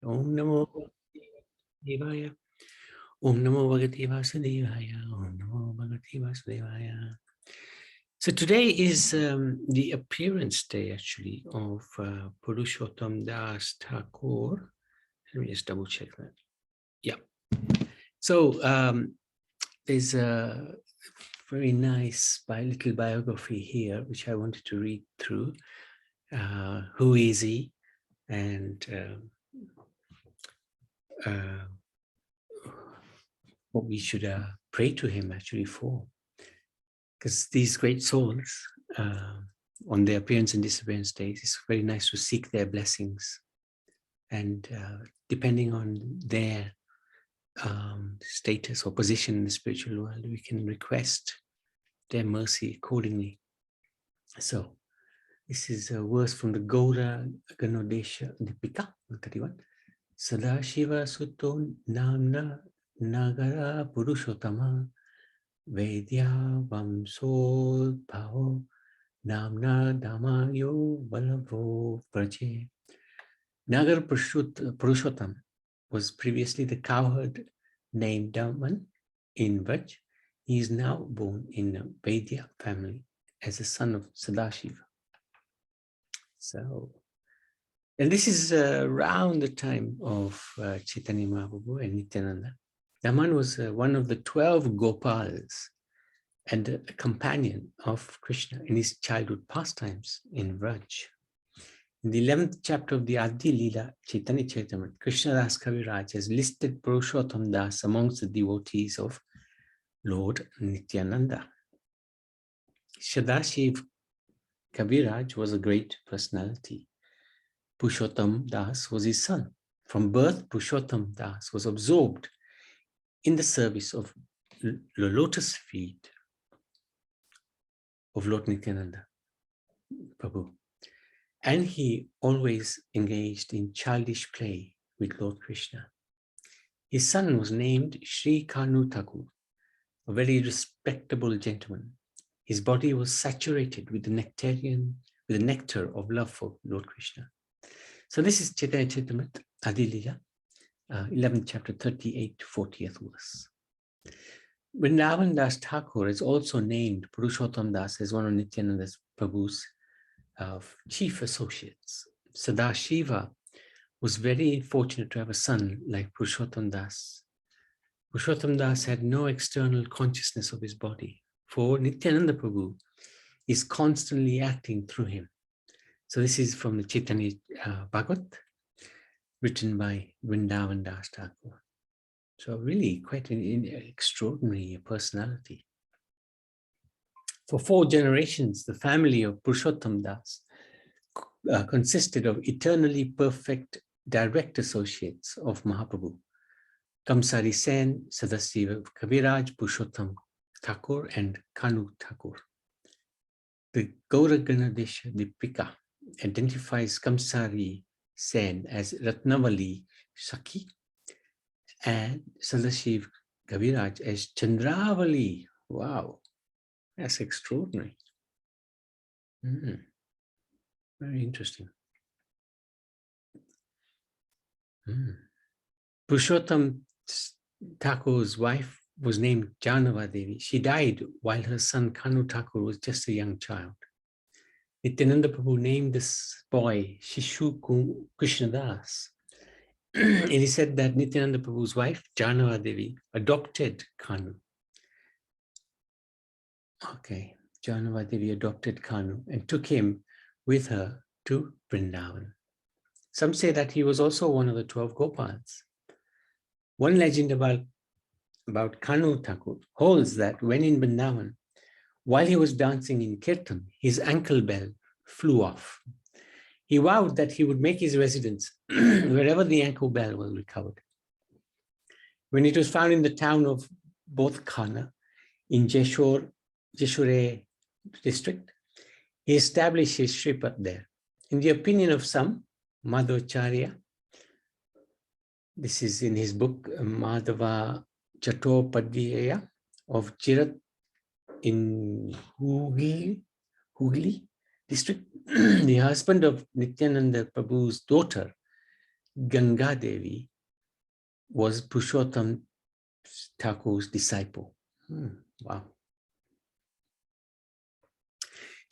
Om Namo Devaya. Om Namo Bhagavate Vasudevaya. Om Namo Bhagavate Vasudevaya. So today is the appearance day, actually, of Purushotam Das Thakur. Let me just double check that. Yeah. So there's a very nice little biography here, which I wanted to read through. Who is he? And what we should pray to him actually for. Because these great souls, on their appearance and disappearance days, it's very nice to seek their blessings. And depending on their status or position in the spiritual world, we can request their mercy accordingly. So, this is a verse from the Gaura Ganodesha Dipika 31. Sada Shiva Sutto Namna Nagara Purushottama Vedya Vamso Bhavo Namna Damayo Balavo Praje. Nagar Purushottam was previously the cowherd named Daman in Vraj. He is now born in a Vedya family as a son of Sadashiva. So, and this is around the time of Chaitanya Mahaprabhu and Nityananda. Daman was one of the 12 Gopals and a companion of Krishna in his childhood pastimes in Vraj. In the 11th chapter of the Adi Leela Chaitanya Charitamrita, Krishna Das Kaviraj has listed Purushotam Das amongst the devotees of Lord Nityananda. Sadashiv Kaviraj was a great personality. Purushotam Das was his son. From birth, Purushotam Das was absorbed in the service of the lotus feet of Lord Nityananda Prabhu. And he always engaged in childish play with Lord Krishna. His son was named Sri Kanu Thakur, a very respectable gentleman. His body was saturated with the nectar of love for Lord Krishna. So this is Chaitanya Charitamrita, Adi Leela, 11th chapter, 38 to 40th verse. Vrindavan Das Thakur is also named Purushotam Das as one of Nityananda Prabhu's chief associates. Sadashiva was very fortunate to have a son like Purushotam Das. Purushotam Das had no external consciousness of his body, for Nityananda Prabhu is constantly acting through him. So this is from the Chaitanya Bhagavat, written by Vrindavan Das Thakur. So really quite an extraordinary personality. For 4 generations, the family of Purushotam Das consisted of eternally perfect direct associates of Mahaprabhu. Kamsari Sen, Sadashiva Kaviraj, Purushotam Thakur, and Kanu Thakur. The Gaura Ganodesha Dipika identifies Kamsari Sen as Ratnavali Sakhi and Sadashiv Kaviraj as Chandravali. Wow, that's extraordinary. Very interesting. Purushotam Thakur's wife was named Janava Devi. She died while her son Kanu Thakur was just a young child. Nityananda Prabhu named this boy Shishu Krishnadas. It is said that Nityananda Prabhu's wife, Janava Devi, adopted Kanu. Okay, Janava Devi adopted Kanu and took him with her to Vrindavan. Some say that he was also one of the 12 Gopals. One legend about Kanu Thakur holds that when in Vrindavan, while he was dancing in Kirtan, his ankle bell flew off. He vowed that he would make his residence wherever the ankle bell was recovered. When it was found in the town of Bodhkhana in Jeshore district, he established his Shripad there. In the opinion of some, Madhvacharya, this is in his book Madhava Chattopadhyaya of Chirat in Hooghly district, the husband of Nityananda Prabhu's daughter, Ganga Devi was Purushotam Thakur's disciple. Wow.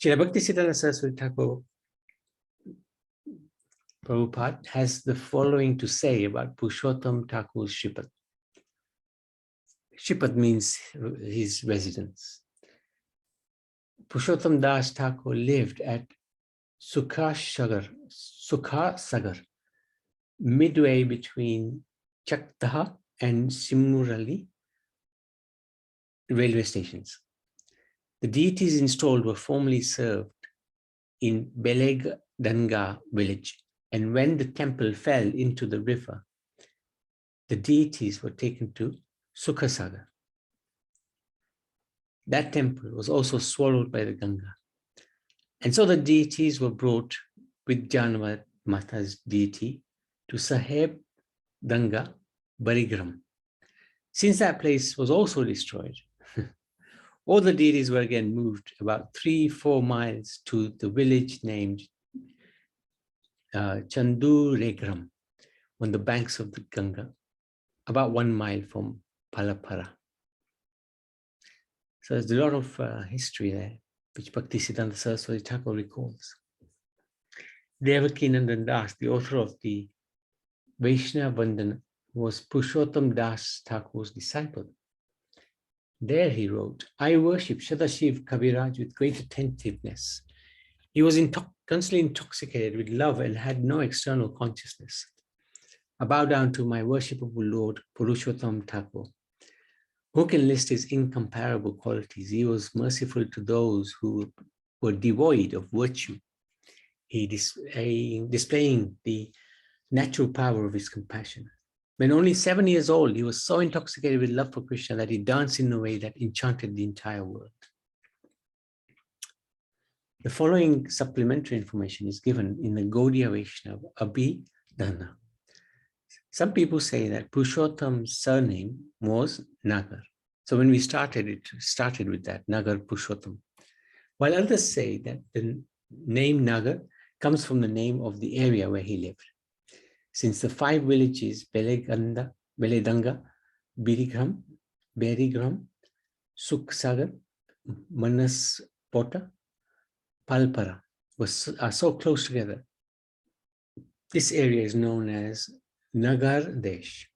Srila Bhaktisiddhanta Saraswati Thakur Prabhupada has the following to say about Purushotam Thakur's Shripad. Shripad means his residence. Purushotam Das Thakur lived at Sukhasagar, midway between Chakdaha and Simurali railway stations. The deities installed were formerly served in Belegdanga village, and when the temple fell into the river, the deities were taken to Sukhasagar. That temple was also swallowed by the Ganga. And so the deities were brought with Janvat Mata's deity to Saheb Danga Barigram. Since that place was also destroyed, all the deities were again moved about 3-4 miles to the village named Chanduregram on the banks of the Ganga, about 1 mile from Palapara. So there's a lot of history there, which Bhaktisiddhanta Saraswati Thakur recalls. Devakinandan Das, the author of the Vaishnava Vandana, was Purushotam Das Thakur's disciple. There he wrote, I worship Shadashiv Kaviraj with great attentiveness. He was constantly intoxicated with love and had no external consciousness. I bow down to my worshipable Lord, Purushotam Thakur. Who can list his incomparable qualities? He was merciful to those who were devoid of virtue. He displaying the natural power of his compassion. When only 7 years old, he was so intoxicated with love for Krishna that he danced in a way that enchanted the entire world. The following supplementary information is given in the Gaudiya Vaishnava Abhidhana. Some people say that Purushottam's surname was Nagar. So when we started, it started with that, Nagar Purushottam. While others say that the name Nagar comes from the name of the area where he lived. Since the 5 villages, Beledanga, Birigram, Suksagar, Manaspota, Palpara are so close together, this area is known as Nagar Desh.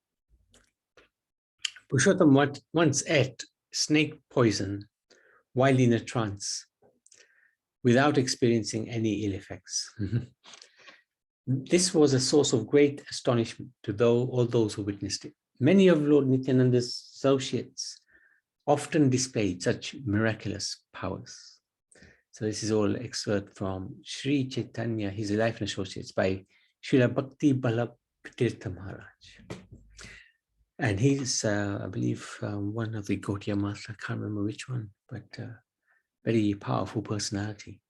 Purushottam once ate snake poison while in a trance without experiencing any ill effects. This was a source of great astonishment to all those who witnessed it. Many of Lord Nityananda's associates often displayed such miraculous powers. So this is all excerpt from Sri Chaitanya, His Life and Associates by Srila Bhakti Ballabh Tirtha Maharaj. And he's, I believe, one of the Gaudiya Mata, I can't remember which one, but very powerful personality.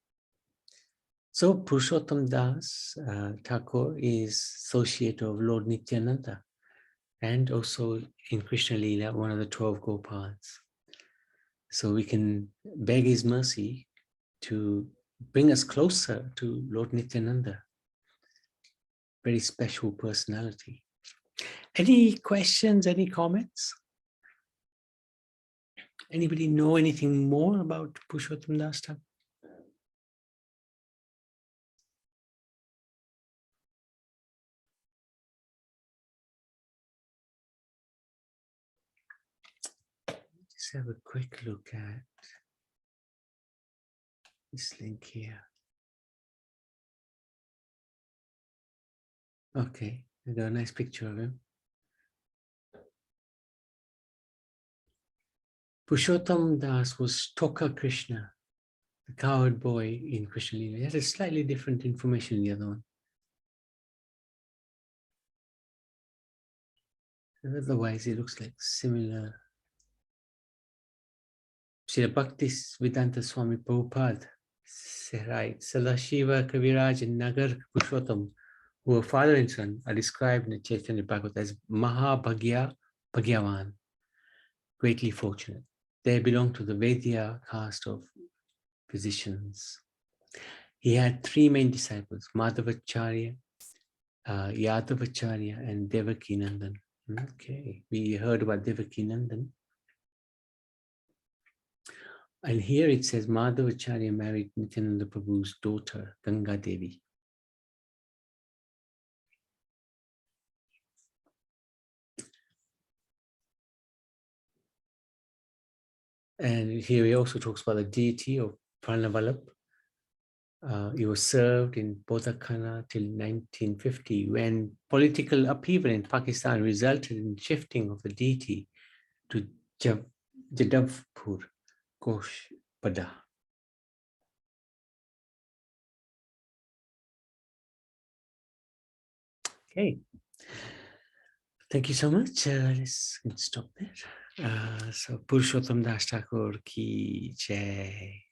So Purushotam Das Thakur is associate of Lord Nityananda and also in Krishna Leela, one of the 12 Gopals. So we can beg his mercy to bring us closer to Lord Nityananda. Very special personality. Any questions, any comments? Anybody know anything more about Purushotam Das Thakur? Just have a quick look at this link here. Okay, I got a nice picture of him. Purushotam Das was Toka Krishna, the cowherd boy in Krishna Leela. He has a slightly different information in the other one. Otherwise, it looks like similar. Srila Bhaktisiddhanta Swami Prabhupada writes, Sadashiva, Kaviraj, and Nagar Purushotam, who are father and son, are described in the Chaitanya Bhagavata as Bhagyavan, greatly fortunate. They belong to the Vaidya caste of physicians. He had 3 main disciples, Madhavacharya, Yadavacharya and Devaki Nandan. Okay, we heard about Devaki Nandan. And here it says Madhavacharya married Nityananda Prabhu's daughter, Ganga Devi. And here he also talks about the deity of Pranavalabh. He was served in Bodhakana till 1950, when political upheaval in Pakistan resulted in shifting of the deity to Jadavpur, Koshpada. Okay, thank you so much. Let's stop there. So Purushotam Das Thakur ki jai.